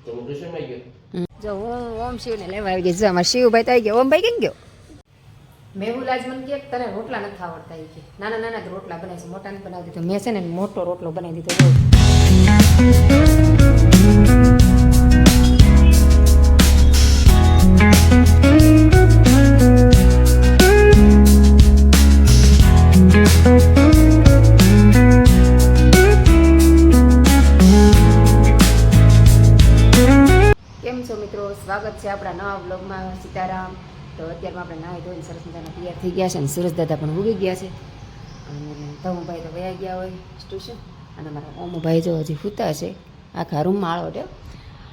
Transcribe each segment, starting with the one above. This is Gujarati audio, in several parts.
જો હું ઓમ શિવને લેવા આવી ગઈ. જો અમારા શિવભાઈ તો આવી ગયા. ઓમભાઈ કેમ ગયો? મેહુલ આજ મને કે તને રોટલા નથી આવડતા. એ કે નાના નાના જ રોટલા બનાવે છે, મોટા નથી બનાવી દીધો. મેં છે ને મોટો રોટલો બનાવી દીધો. કેમ છો મિત્રો, સ્વાગત છે આપણા નવા બ્લોગમાં. સીતારામ. તો અત્યારમાં આપણે નાહી ધોઈને સરસ મજાના તૈયાર થઈ ગયા છે અને સુરજ દાદા પણ ઉગી ગયા છે અને ધમુભાઈ તો વયા ગયા હોય ટ્યુશન. અને મારા ઓમુભાઈ જો હજી સૂતા છે, આખા રૂમમાં આળો રહ્યો.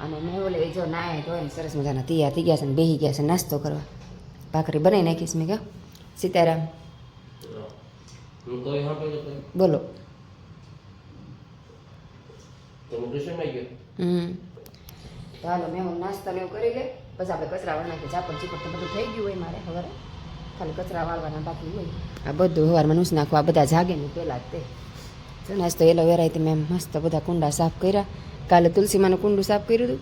અને મેં ઓલે જો નાહી ધોઈને સરસ મજાના તૈયાર થઈ ગયા છે અને બેસી ગયા છે નાસ્તો કરવા. ભાખરી બનાવી નાખીશ મેં. કહ્યું સીતારામ બોલો. તો હાલો મેં હું નાસ્તો ને એવું કરી લે, પછી આપણે કચરા વાળ નાખીએ. ચાપડ ચીપડ તો બધું થઈ ગયું હોય મારે. હવે ખાલી કચરા વાળવાના બાકી હોય. આ બધું સવારમાં નૂસ નાખવું. આ બધા જાગે ને પહેલાં જ તે જો નાસ્તો એલોવેરાથી મેં મસ્ત બધા કુંડા સાફ કર્યા. કાલે તુલસીમાનું કુંડું સાફ કર્યું હતું,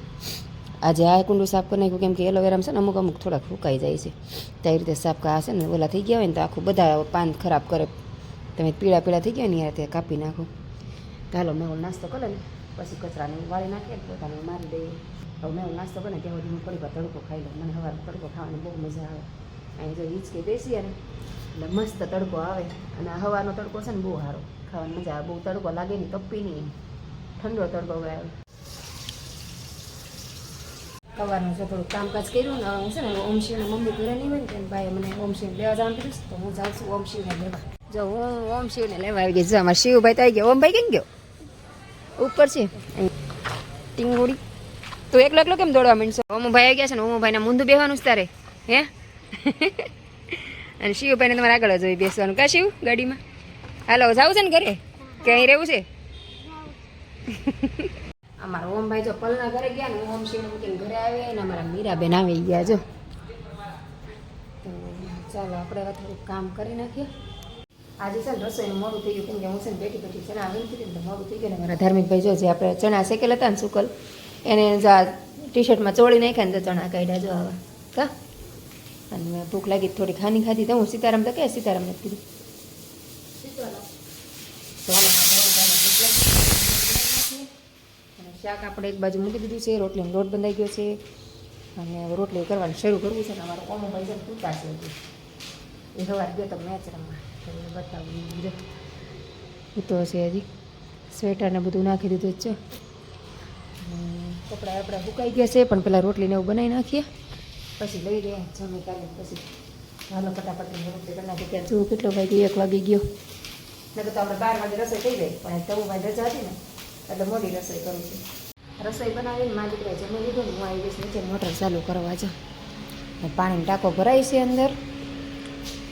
આજે આ કુંડું સાફ કરી નાખ્યું. કેમ કે એલોવેરામાં છે ને અમુક અમુક થોડાક ફૂંકાઈ જાય છે. તો એ રીતે સાફ આ છે ને ઓલા થઈ ગયા હોય ને તો આખું બધા પાન ખરાબ કરે. તમે પીળા પીળા થઈ ગયા ને યાર તે કાપી નાખો. તો હાલો મેં નાસ્તો કરે ને પછી કચરાને વાળી નાખીએ ને પોતાને મારી દઈએ. હવે મેં નાસ્તો કરે ત્યાં સુધી હું થોડી વાર તડકો ખાઈ લઉં. મને સવારે તડકો ખાવાની બહુ મજા આવે. અહીં જો હિંચકે બેસીએ ને એટલે મસ્ત તડકો આવે. અને આ હવાનો તડકો છે ને બહુ સારો, ખાવાની મજા આવે. બહુ તડકો લાગે નહીં, તપી નહીં, ઠંડો તડકો આવે. સવારનું છે થોડું કામકાજ કર્યું ને હું છે ને ઓમશિવને મમ્મી ઘરે નહીં હોય ને તેને ભાઈ મને ઓમશિવને લેવા જવાનું કીધું તો હું જાઉં છું ઓમશિવને લેવા. જો હું ઓમશિવને લેવા આવી ગઈ. જો અમારા શિવભાઈ તો આવી ગયા. ઓમભાઈ કેમ ગયો? ઉપર છે ટીંગુડી. તું એકલો એકલો કેમ દોડવા માંડશો? ઓમુભાઈ આવી ગયા છે ને ઓમુભાઈના મૂંધું બેસવાનું જ તારે હે. અને શિવભાઈને તમારે આગળ જ હોય બેસવાનું. કા શિવ ગાડીમાં? હાલો જાવું છે ને ઘરે કે અહીં રહેવું છે? અમારા ઓમભાઈ જો પલના ઘરે ગયા ને ઓમ શિવને મૂકીને ઘરે આવે ને અમારા મીરાબેન આવી ગયા. જો તો ચાલો આપણે હવે થોડુંક કામ કરી નાખીએ. આજે છે ને રસોઈનું મોડું થઈ ગયું કેમ કે હું છે ને બેઠી બેઠી ચણા આવી હતી ને તો મોડું થઈ ગયું ને. મારા ધાર્મિકભાઈ જો જે આપણે ચણા શેકેલા હતા ને સુકલ એને ટી શર્ટમાં ચોળી નાખ્યા ને તો ચણા કાઢ્યા જો આવા કા. અને મેં ભૂખ લાગી થોડી ખાની ખાધી તો હું સીતારામ તો કે સીતારામ નથી કીધું. અને શાક આપણે એક બાજુ મૂકી દીધું છે, રોટલીનો લોટ બંધાઈ ગયો છે અને રોટલી કરવાનું શરૂ કરવું છે. ને અમારો ઓમુભાઈ છે ને પૂછતા છે એ સવારે ગયો તો મેચ રમવા. બતાવું બધું ઉતો છે હજી સ્વેટર ને બધું નાખી દીધું જ છે. કપડાં આપણા સુકાઈ ગયા છે પણ પેલા રોટલીને એવું બનાવી નાખીએ પછી લઈ રહ્યા જમી કાલે. પછી હાલો ફટાફટ રોટલી કરી નાખી. ત્યાં જો કેટલો વાગ્યો? 1 વાગી ગયો. નકર તો આપણે 12 વાગે રસોઈ થઈ જાય પણ તવુભાઈ રજા હતી ને એટલે મોડી રસોઈ કરું છું. રસોઈ બનાવીને મારી દીકરાએ જમી લીધું ને હું આવી ગઈશ નીચે મોટર ચાલુ કરવા. છે પાણીનો ટાંકો ભરાય છે અંદર.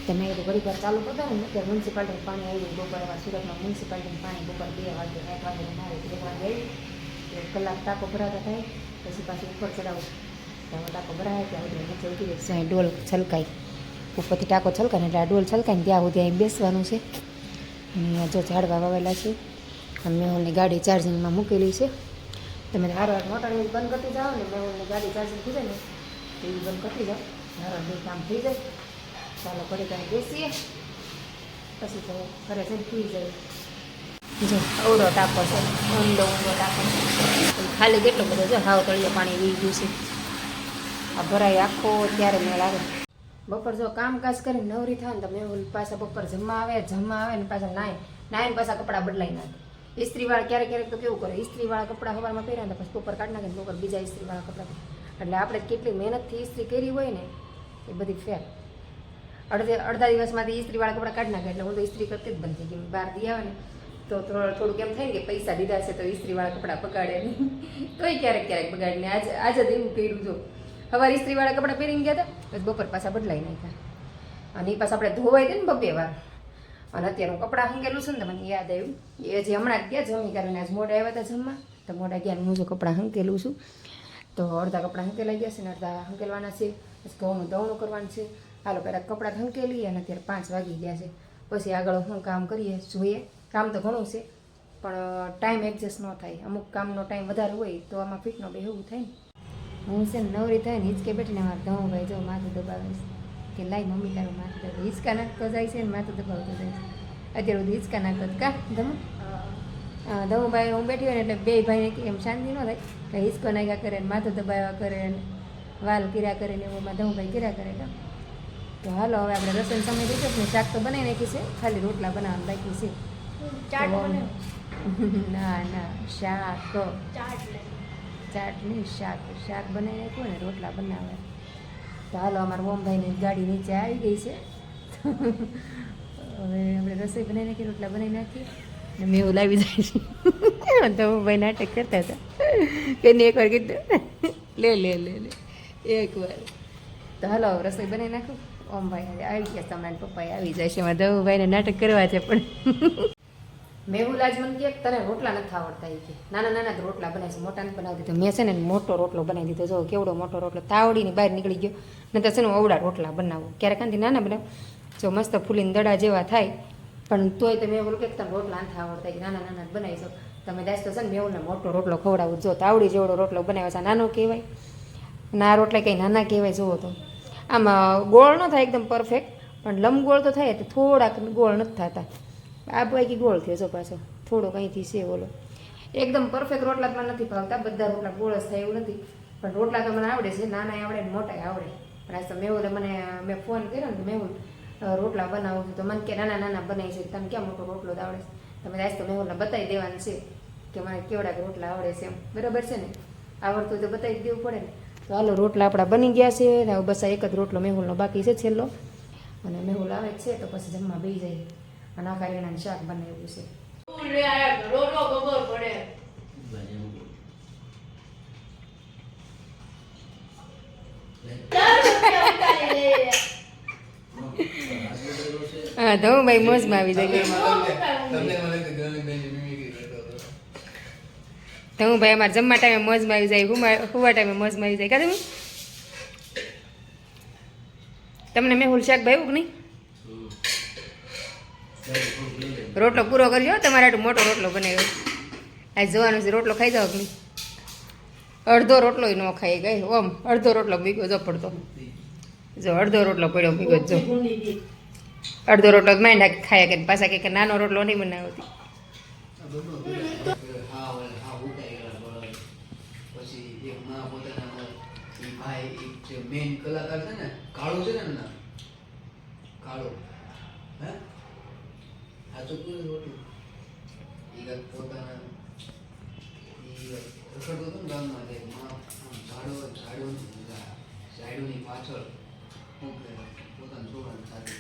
તમે એ તો ઘડી વાર ચાલુ કરતા ને અત્યારે મ્યુનિસિપાલિટીનું પાણી આવ્યું. બપોરમાં સુરતમાં મ્યુનિસિપાલિટીનું પાણી બપોર 2 વાગે 1 વાગે મારે 1 વાગે આવી. 1 કલાક ટાંકો ભરાતા થાય પછી પાછું ઉપર ચડાવું. ત્યાં ટાંકો ભરાય ત્યાં સુધી નીચે ઉતરી જાય. ત્યાં ડોલ છલકાય ઉપરથી ટાંકો છલકાય ને એટલે આ ડોલ છલકાય ને ત્યાં સુધી અહીં બેસવાનું છે. અને જો ઝાડવા વાવેલા છે અને મેહુલની ગાડી ચાર્જિંગમાં મૂકેલી છે. તમે હારવાર મોટર બંધ કરતી જાઓ ને મેહુલની ગાડી ચાર્જિંગ થઈ જાય ને એ બંધ કરતી જાઓ. હારવાર 2 કામ થઈ જાય. ચાલો ઘરે કાંઈ બેસીએ પછી તો ઘરે જઈને પી જાય. જો અવડો ટાંકો છે, ઊંડો ટાંકો ખાલી કેટલો બધો છે. હાવ તળિયે પાણી વી ગયું છે. આ ભરાય આખો ત્યારે મેળ આવે. બપોર જો કામકાજ કરીને નવરી થાય ને તો મેં પાછા બપોર જમવા આવે ને પાછા નાઈને પાછા કપડાં બદલાઈ નાખે. ઇસ્ત્રીવાળા ક્યારેક તો કેવું કરે, ઇસ્ત્રીવાળા કપડાં સવારમાં પહેર્યા ને પછી બપોર કાઢી નાખે ને બપોર બીજા ઇસ્ત્રીવાળા કપડાં. એટલે આપણે કેટલી મહેનતથી ઇસ્ત્રી કરી હોય ને એ બધી ફેર. અડધા દિવસમાંથી ઇસ્ત્રીવાળા કપડાં કાઢી નાખે એટલે હું તો ઇસ્ત્રી કરતી જ બંધ થઈ ગઈ. બહાર દી આવે ને તો થોડુંક એમ થાય ને કે પૈસા દીધા છે તો ઇસ્ત્રીવાળા કપડાં બગાડે નહીં. તોય ક્યારેક બગાડીને આજે જ એવું કર્યું. જો સવારે ઇસ્ત્રીવાળા કપડાં પહેરીને ગયા હતા પછી બપોર પાછા બદલાઈ નાખ્યા. અને એ પાછા આપણે ધોવાઈ દે ને 2 વાર. અને અત્યારે હું કપડાં હંકેલું છું ને મને યાદ આવ્યું એ જે હમણાં જ ગયા જમી કરીને આજ મોડા આવ્યા હતા જમવા તો મોડા ગયા હું જો કપડાં હંકેલું છું. તો અડધા કપડાં હંકેલાઈ ગયા છે ને અડધા હંકેલવાના છે. પછી ઘઉંનું દવણું કરવાનું છે. હાલો પહેલાં કપડાં હંકેલી અને અત્યારે 5 વાગી ગયા છે. પછી આગળ શું કામ કરીએ જોઈએ. કામ તો ઘણું છે પણ ટાઈમ એડજસ્ટ ન થાય. અમુક કામનો ટાઈમ વધારે હોય તો આમાં ફિટ ન બે એવું થાય ને. હું છે ને નવરી થાય ને હિંચકે બેઠીને મારે ધમુભાઈ જો માથું દબાવીશ કે લાઈ મમ્મી તારું માથું દબાવ. હિંચકા નાખતો જાય છે ને માથું દબાવતો જાય છે. અત્યારે બધું હિંચકા નાખતો કા ધમુ ધમુભાઈ હું બેઠી હોય ને એટલે બે ભાઈને એમ શાંતિ ન થાય કે હિંચકો નાખ્યા કરે ને માથું દબાવ્યા કરે ને વાલ કર્યા કરે ને એમાં ધમુભાઈ કર્યા કરે. તો હાલો હવે આપણે રસોઈ સમય થઈ જશે ને શાક તો બનાવી નાખી છે, ખાલી રોટલા બનાવવાનું બાકી છે. ના ના શાક ચાટ નહીં શાક બનાવી નાખ્યું ને રોટલા બનાવે. તો હાલો અમારા ઓમભાઈની ગાડી નીચે આવી ગઈ છે. હવે આપણે રસોઈ બનાવી નાખી રોટલા બનાવી નાખીએ ને મેં એવું લાવી જાય છે. તો ઓમભાઈ નાટક કરતા હતા કે એકવાર કીધું લે લે લે લે એકવાર. તો હાલો રસોઈ બનાવી નાખું. ઓમભાઈ આવી ગયા, તમારા પપ્પાએ આવી જાય છે. એમાં ધવુભાઈને નાટક કરવા છે. પણ મેહુલ આજ મને કહે તને રોટલા નથી આવડતા. એ કે નાના નાના તો રોટલા બનાવે છે, મોટા નથી બનાવી દીધો. મેં છે ને મોટો રોટલો બનાવી દીધો. જો કેવડો મોટો રોટલો, તાવડીની બહાર નીકળી ગયો. નહીં તો છે ને અવડા રોટલા બનાવું. ક્યારેક કાંથી નાના બનાવ જો મસ્ત ફૂલીને દડા જેવા થાય. પણ તોય તો મેહુલ કે તને રોટલા નથી આવડતા, કે નાના નાના બનાવી છો તમે. દાસ તો છે ને મેહુલને મોટો રોટલો ખવડાવું. જો તાવડી જેવડો રોટલો બનાવે છે. નાનો કહેવાય ના, રોટલા કંઈ નાના કહેવાય. જુઓ તો આમાં ગોળ ન થાય એકદમ પરફેક્ટ, પણ લંબગોળ તો થાય. તો થોડાક ગોળ નથી થતા. આ બાકી ગોળ થયો જો પાછો થોડો કંઈથી છે. બોલો એકદમ પરફેક્ટ રોટલા તો મને નથી ભાવતા. બધા રોટલા ગોળ જ થાય એવું નથી. પણ રોટલા તો મને આવડે છે, નાના આવડે ને મોટા આવડે. પણ આજ તો મેહુલે મને મેં ફોન કર્યો ને મેહુલ રોટલા બનાવું છું તો મને કે નાના નાના બનાવી છે. તમે ક્યાં મોટો રોટલો જ આવડે છે? તમે આજ તો મેહુલને બતાવી દેવાનું છે કે મને કેવડાક રોટલા આવડે છે એમ. બરાબર છે ને? આવડતું તો બતાવી દેવું પડે ને. તો હાલો રોટલા આપણા બની ગયા છે. હવે બસ એક જ રોટલો મેહુલનો બાકી છે છેલ્લો. અને મેહુલ આવે છે તો પછી જમવા બેસી જાય. અને આખા રીંગણાનું શાક બનાવ્યું છે. હા ધવુભાઈ મોજમાં આવી જાય. ધવુભાઈ અમારે જમવા ટાઈમે મોજમાં આવી જાય, હુવા ટાઈમે મોજમાં આવી જાય. કાં તમને મેહુલ શાક ભાવ્યું કે નહીં? રોટલો પૂરો કરજો, તમારે આટલું મોટો રોટલો બનાવ્યો. આજ જોવાનું છે રોટલો ખાઈ જાવ કે નહીં. અડધો રોટલો ન ખાઈ ગઈ. ઓમ અડધો રોટલો મૂક્યો જો પડતો. જો અડધો રોટલો પડ્યો મૂક્યો જો. અડધો રોટલો માંડ ખાયા કે પાછા કે નાનો રોટલો નહીં બનાવતી. મેન કલાકાર છે ને કાળો છે ને કાળો હે આ તો પૂરી રોટી ઈ પોતાના ઈ રખડતો હતો ને ગામમાં તે ઝાડોની પાછળ પોતાના છોકરાને સાથે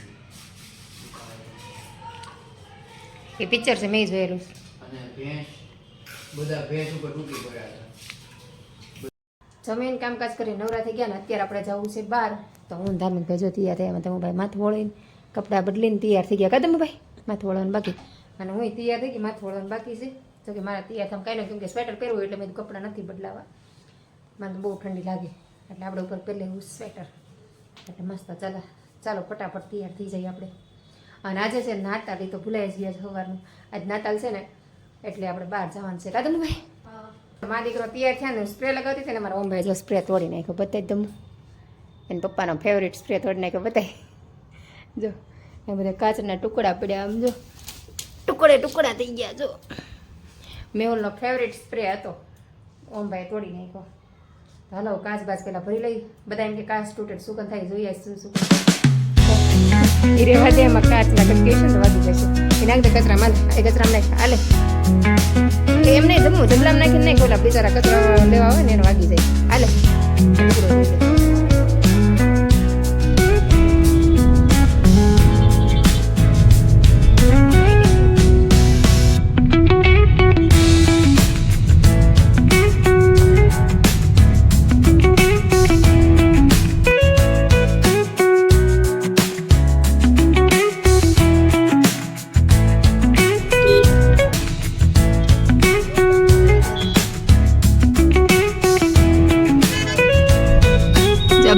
એ પિક્ચર છે મેં જોયેલું. અને બધા ભેંસ ઉપર તૂટી પડ્યા હતા. જમીન કામકાજ કરી નવરા થઈ ગયા ને અત્યારે આપણે જવું છે બહાર. તો હું ધાર્મિક ભેજો તૈયાર થયા. એમાં તમે ભાઈ માથું વળીને કપડાં બદલીને તૈયાર થઈ ગયા. કાં તમે ભાઈ માથું વળવાનું બાકી અને હું તૈયાર થઈ ગઈ. માથું વળવાનું બાકી છે. તો કે મારા તૈયાર થવા કાંઈ ન કેમ કે સ્વેટર પહેરવું એટલે મેં કપડાં નથી બદલાવા. મને તો બહુ ઠંડી લાગે એટલે આપણે ઉપર પહેલે એવું સ્વેટર. એટલે મસ્ત ચાલો ફટાફટ તૈયાર થઈ જઈએ આપણે. અને આજે છે નાતાલ, તો ભૂલાઈ જ ગયા છે સવારનું. આજ નાતાલ છે ને એટલે આપણે બહાર જવાનું છે. કાં તમે ભાઈ મારા દીકરો તૈયાર થયા ને સ્પ્રે લગાવતી હતી ને મારા ઓમભાઈ જો સ્પ્રે તોડી નાખ્યો. બતાવી દમ એને પપ્પાનો ફેવરેટ સ્પ્રે તોડી નાખ્યો. બતાવી જો એ બધા કાચના ટુકડા પડ્યા. આમ જો ટુકડા થઈ ગયા. જો મેહુલનો ફેવરેટ સ્પ્રે હતો, ઓમભાઈ તોડી નાખ્યો. હાલો કાચ બાજ પહેલાં ભરી લઈ. બધા એમ કે કાચ તૂટે સુગંધ થાય, જોઈએ શું એ રેવા દે. એમાં કાચના કટકેશન તો વાગી જશે. એ નાખ દે કચરામાં. એ કચરામાં નાખ હાલે. એમ નહીં જમલામાં નાખીને નહીં ખોલા બિચારા કચરા લેવા હોય ને એને વાગી જાય. હાલે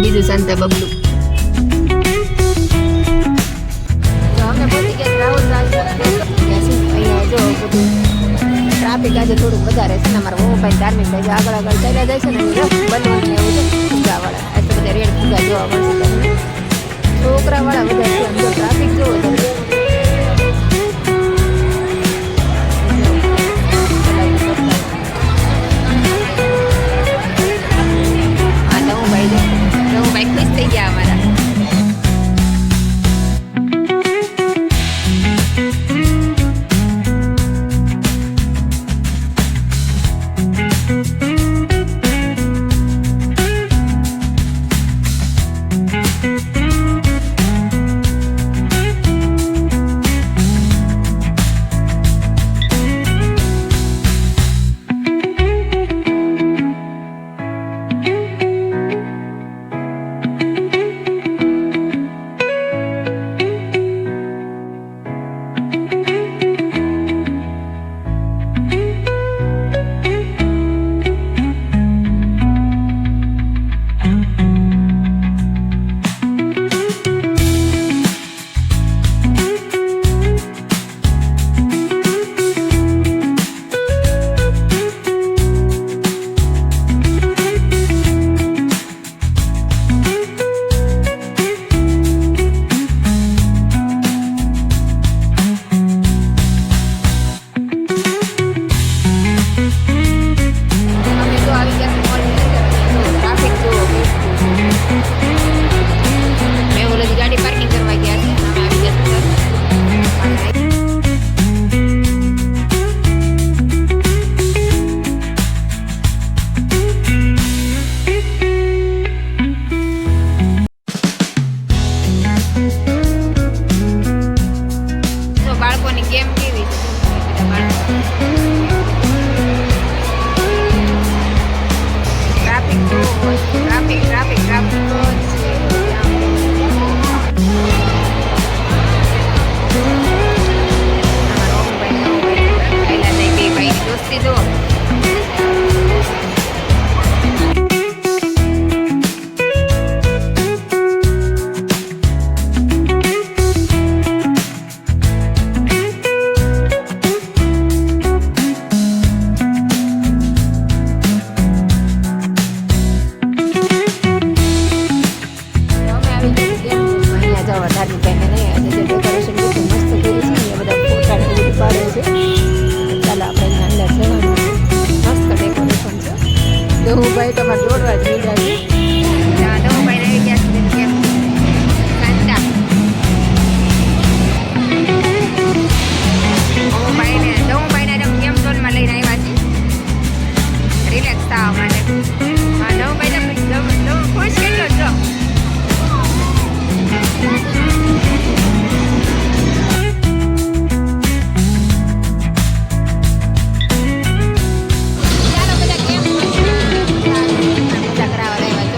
બીજું શાંતા બબલું. તો અમે પહોંચી ગયા રાહુલ અહીંયા જો બધું ટ્રાફિક આજે થોડુંક વધારે છે ને અમારા મોબાઈલ ધાર્મિક ભાઈ આગળ આગળ ચાલ્યા જાય છે ને બનવાનું ને એવું છે ફુગાવાળા એટલે બધા રેડ ફુગા જોવા મળશે તમને છોકરાવાળા બધા છે અંદર ટ્રાફિક જોવો તમે હા નવું ભાઈ ખુશ થઈ ગયા અમારા બાળકોની ગેમ કેવી છે ટ્રાફિક ટ્રાફિક ટ્રાફિક દોસ્તી દો ભાઈ તમારે દોડવા જ નીકળ્યા દવુભાઈ રહી ગયા છે કેમ કાંતા દવુભાઈને કેમ ઝોનમાં લઈને આવ્યા છે રિલેક્સ થવા માટે હા દવુભાઈ ખુશ કેટલો છો મજા કરાવવા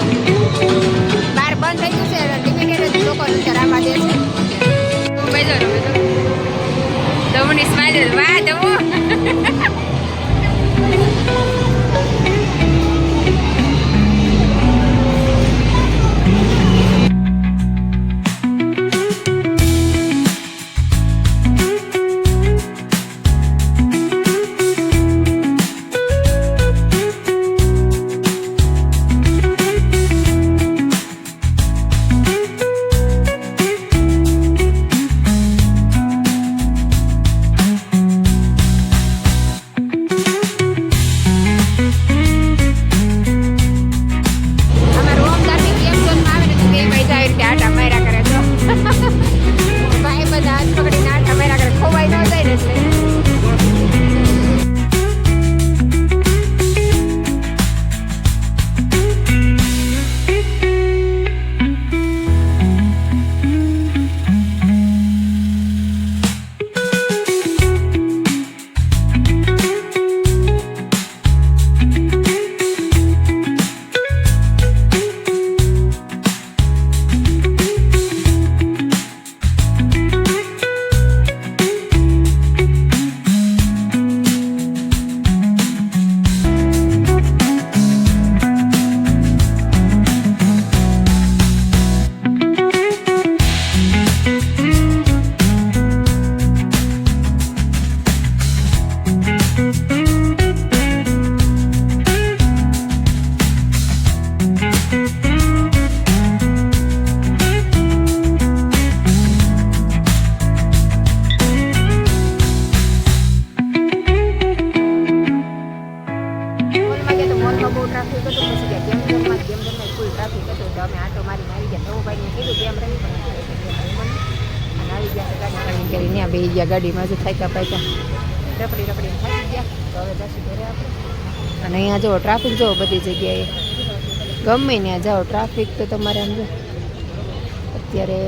બહુ ટ્રાફિક હતું, પછી ગયા ગેમ ઝોનમાં ફૂલ ટ્રાફિક હતું. તો અમે આટો મારી આવી ગયા. નવું કીધું ગેમ રમી પણ અને આવી ગયા ગાડી કરીને ત્યાં બેસી ગયા ગાડીમાં. જ થાક્યા પાક્યા રખડીને થાકી ગયા. તો હવે જશું ઘરે આપણે. અને અહીંયા જો ટ્રાફિક જો બધી જગ્યાએ, ગમે ત્યાં જાઓ ટ્રાફિક તો તમારે આમ જો અત્યારે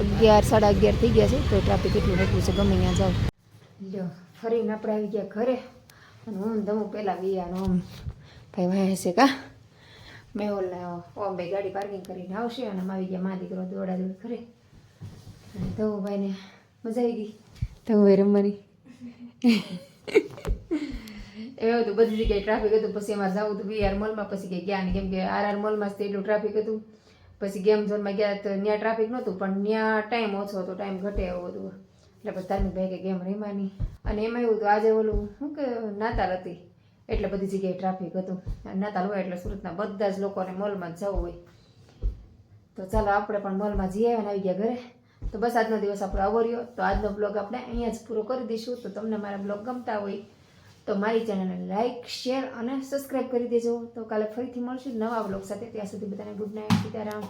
11 સાડા 11 થઈ ગયા છે તો ટ્રાફિક એટલું નીકળ્યું છે ગમે ત્યાં જાઓ. લ્યો ફરીને આપણે આવી ગયા ઘરે. અને હું ધમું પહેલાં વિયાનો આમ ભાઈ વાય છે કા મેહોલને ઓમ ભાઈ ગાડી પાર્કિંગ કરીને આવશે. અને આવી ગયા મા દીકરો દોડા દોડ ઘરે. અને ધમુભાઈને મજા આવી ગઈ ધમુભાઈ રમવાની. એવું હતું બધી જગ્યાએ ટ્રાફિક હતું. પછી એમાં જવું હતું VR મોલમાં. પછી કે ગયા ને કેમ કે RR મોલમાં જ એટલું ટ્રાફિક હતું. પછી ગેમ ઝોનમાં ગયા તો ત્યાં ટ્રાફિક નહોતું પણ ત્યાં ટાઈમ ઓછો હતો, ટાઈમ ઘટે એવું હતું. એટલે પછી ધાર્મિક ભાઈ કે ગેમ રમવાની. અને એમાં એવું હતું આજે ઓલું શું કે નાતાલ હતી એટલે બધી જગ્યાએ ટ્રાફિક હતું. નાતાલ હોય એટલે સુરતના બધા જ લોકોને મોલમાં જ જવું હોય. તો ચાલો આપણે પણ મોલમાં જઈ આવ્યા અને આવી ગયા ઘરે. તો બસ આજનો દિવસ આપણો આવો રહ્યો. તો આજનો બ્લોગ આપણે અહીંયા જ પૂરો કરી દઈશું. તો તમને મારા બ્લોગ ગમતા હોય તો મારી ચેનલને લાઇક, શેર અને સબસ્ક્રાઈબ કરી દેજો. તો કાલે ફરીથી મળશું નવા બ્લોગ સાથે. ત્યાં સુધી બધાને ગુડ નાઇટ, સીતારામ.